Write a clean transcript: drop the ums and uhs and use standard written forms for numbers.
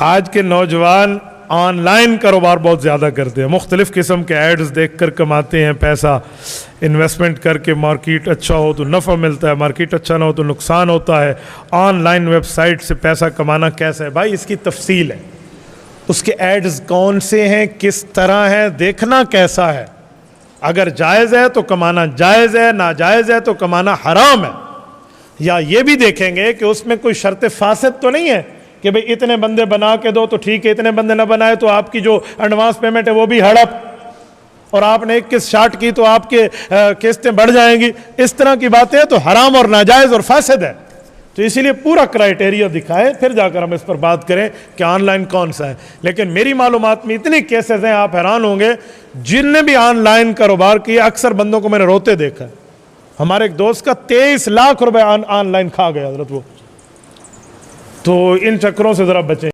आज के नौजवान ऑनलाइन कारोबार बहुत ज़्यादा करते हैं, मुख्तलिफ़ किस्म के एड्स देख कर कमाते हैं पैसा। इन्वेस्टमेंट करके मार्केट अच्छा हो तो नफ़ा मिलता है, मार्केट अच्छा ना हो तो नुकसान होता है। ऑनलाइन वेबसाइट से पैसा कमाना कैसा है भाई, इसकी तफसील है। उसके एड्स कौन से हैं, किस तरह है, देखना कैसा है। अगर जायज़ है तो कमाना जायज़ है, नाजायज़ है तो कमाना हराम है। या ये भी देखेंगे कि उसमें कोई शर्त फासिद तो नहीं है कि भाई इतने बंदे बना के दो तो ठीक है, इतने बंदे ना बनाए तो आपकी जो एडवांस पेमेंट है वो भी हड़प, और आपने 21 शार्ट की तो आपके किस्तें बढ़ जाएंगी। इस तरह की बातें तो हराम और नाजायज़ और फासिद है। तो इसीलिए पूरा क्राइटेरिया दिखाएं, फिर जाकर हम इस पर बात करें कि ऑनलाइन कौन सा है। लेकिन मेरी मालूमात में इतनी केसेस हैं, आप हैरान होंगे। जिनने भी ऑनलाइन कारोबार किया, अक्सर बंदों को मैंने रोते देखा है। हमारे एक दोस्त का 23 लाख रुपए ऑनलाइन खा गया हजरत वो। तो इन चक्करों से ज़रा बचें।